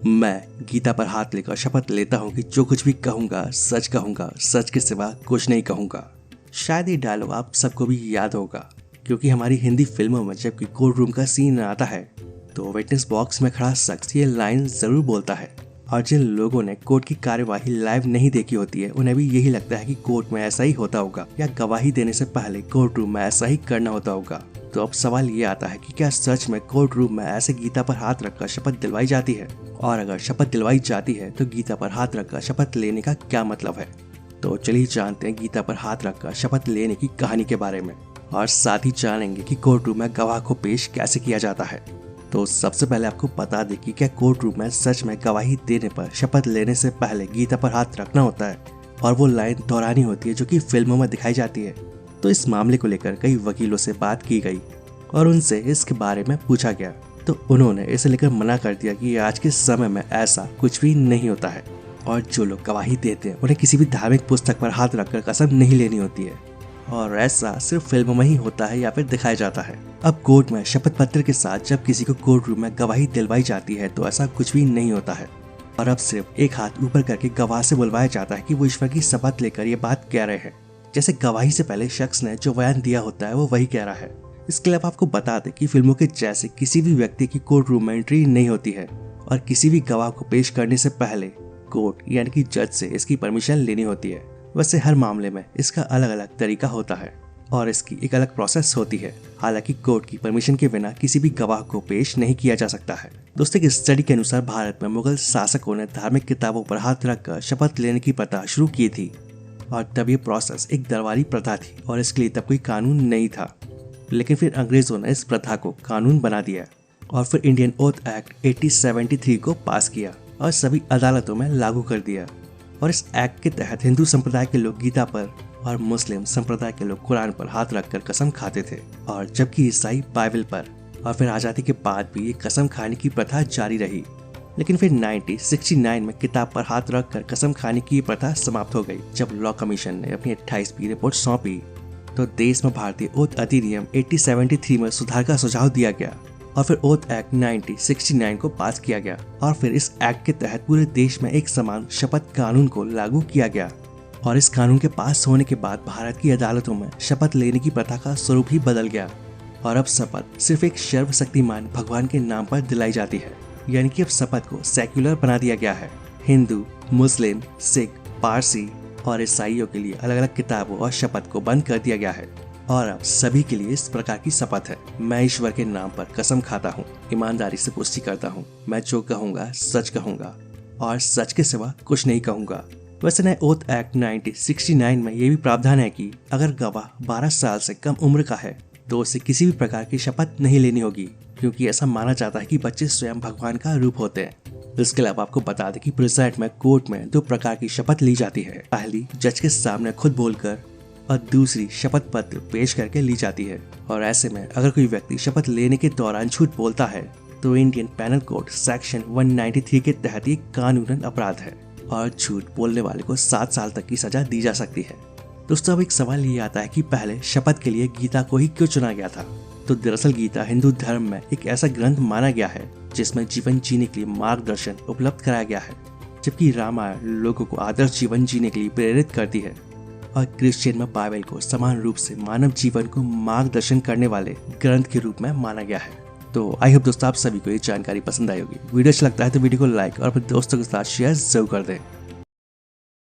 मैं गीता पर हाथ लेकर शपथ लेता हूँ कि जो कुछ भी कहूँगा, सच के सिवा कुछ नहीं कहूँगा। शायद ये डायलॉग आप सबको भी याद होगा, क्योंकि हमारी हिंदी फिल्मों में जब कोर्ट रूम का सीन आता है तो विटनेस बॉक्स में खड़ा शख्स ये लाइन जरूर बोलता है। और जिन लोगों ने कोर्ट की कार्यवाही लाइव नहीं देखी होती है, उन्हें भी यही लगता है कि कोर्ट में ऐसा ही होता होगा या गवाही देने से पहले कोर्ट रूम में ऐसा ही करना होता होगा। तो अब सवाल ये आता है कि क्या सच में कोर्ट रूम में ऐसे गीता पर हाथ रखकर शपथ दिलवाई जाती है? और अगर शपथ दिलवाई जाती है तो गीता पर हाथ रखकर शपथ लेने का क्या मतलब है? तो चलिए जानते हैं गीता पर हाथ रखकर शपथ लेने की कहानी के बारे में, और साथ ही जानेंगे कि कोर्ट रूम में गवाह को पेश कैसे किया जाता है। तो सबसे पहले आपको बता दें कि क्या कोर्ट रूम में सच में गवाही देने पर शपथ लेने से पहले गीता पर हाथ रखना होता है और वो लाइन दोहरानी होती है जो कि फिल्मों में दिखाई जाती है। तो इस मामले को लेकर कई वकीलों से बात की गई और उनसे इसके बारे में पूछा गया, तो उन्होंने इसे लेकर मना कर दिया कि आज के समय में ऐसा कुछ भी नहीं होता है और जो लोग गवाही देते हैं उन्हें किसी भी धार्मिक पुस्तक पर हाथ रखकर कसम नहीं लेनी होती है और ऐसा सिर्फ फिल्मों में ही होता है या फिर दिखाया जाता है। अब कोर्ट में शपथ पत्र के साथ जब किसी को कोर्ट रूम में गवाही दिलवाई जाती है तो ऐसा कुछ भी नहीं होता है और अब सिर्फ एक हाथ ऊपर करके गवाह से बुलवाया जाता है कि वो ईश्वर की शपथ लेकर ये बात कह रहे हैं, जैसे गवाही से पहले शख्स ने जो बयान दिया होता है वो वही कह रहा है। इसके अलावा आपको बता दें कि फिल्मों के जैसे किसी भी व्यक्ति की कोर्ट रूम में एंट्री नहीं होती है और किसी भी गवाह को पेश करने से पहले कोर्ट यानी कि जज से इसकी परमिशन लेनी होती है। वैसे हर मामले में इसका अलग अलग तरीका होता है और इसकी एक अलग प्रोसेस होती है। हालांकि कोर्ट की परमिशन के बिना किसी भी गवाह को पेश नहीं किया जा सकता है। दोस्तों, एक स्टडी के अनुसार भारत में मुगल शासकों ने धार्मिक किताबों पर हाथ रखकर शपथ लेने की प्रथा शुरू की थी और तब ये प्रोसेस एक दरबारी प्रथा थी और इसके लिए तब कोई कानून नहीं था। लेकिन फिर अंग्रेजों ने इस प्रथा को कानून बना दिया और फिर इंडियन ओथ एक्ट 1873 को पास किया और सभी अदालतों में लागू कर दिया। और इस एक्ट के तहत हिंदू संप्रदाय के लोग गीता पर और मुस्लिम संप्रदाय के लोग कुरान पर हाथ रखकर कसम खाते थे, और जबकि ईसाई बाइबल पर। और फिर आज़ादी के बाद भी ये कसम खाने की प्रथा जारी रही। लेकिन फिर 1969 में किताब पर हाथ रखकर कसम खाने की प्रथा समाप्त हो गई जब लॉ कमीशन ने अपनी 28वीं रिपोर्ट सौंपी। तो देश में भारतीय ओथ अधिनियम 1873 में सुधार का सुझाव दिया गया और फिर ओथ एक्ट 1969 को पास किया गया और फिर इस एक्ट के तहत पूरे देश में एक समान शपथ कानून को लागू किया गया। और इस कानून के पास होने के बाद भारत की अदालतों में शपथ लेने की प्रथा का स्वरूप ही बदल गया और अब शपथ सिर्फ एक सर्वशक्तिमान भगवान के नाम पर दिलाई जाती है। यानी कि अब शपथ को सेक्युलर बना दिया गया है। हिंदू, मुस्लिम, सिख, पारसी और ईसाइयों के लिए अलग अलग किताबों और शपथ को बंद कर दिया गया है और अब सभी के लिए इस प्रकार की शपथ है। मैं ईश्वर के नाम पर कसम खाता हूँ, ईमानदारी से पुष्टि करता हूँ, मैं जो कहूँगा सच कहूँगा और सच के सिवा कुछ नहीं कहूँगा। वैसे नए ओथ एक्ट 1969 में ये भी प्रावधान है कि अगर गवाह 12 साल से कम उम्र का है तो उसे किसी भी प्रकार की शपथ नहीं लेनी होगी, क्योंकि ऐसा माना जाता है कि बच्चे स्वयं भगवान का रूप होते हैं। इसके अलावा आपको बता दें कि प्रेजेंट में कोर्ट में 2 प्रकार की शपथ ली जाती है। पहली जज के सामने खुद बोलकर और दूसरी शपथ पत्र पेश करके ली जाती है। और ऐसे में अगर कोई व्यक्ति शपथ लेने के दौरान झूठ बोलता है तो इंडियन पैनल कोड सेक्शन 193 के तहत ये कानूनन अपराध है और झूठ बोलने वाले को 7 साल तक की सजा दी जा सकती है। दोस्तों, अब एक सवाल ये आता है कि पहले शपथ के लिए गीता को ही क्यों चुना गया था? तो दरअसल गीता हिंदू धर्म में एक ऐसा ग्रंथ माना गया है जिसमें जीवन जीने के लिए मार्गदर्शन उपलब्ध कराया गया है, जबकि रामायण लोगों को आदर्श जीवन जीने के लिए प्रेरित करती है और क्रिश्चियन में बाइबल को समान रूप से मानव जीवन को मार्गदर्शन करने वाले ग्रंथ के रूप में माना गया है। तो आई होप दोस्तों आप सभी को ये जानकारी पसंद आई होगी। वीडियो अच्छा लगता है तो वीडियो को लाइक और अपने दोस्तों के साथ शेयर जरूर कर दें।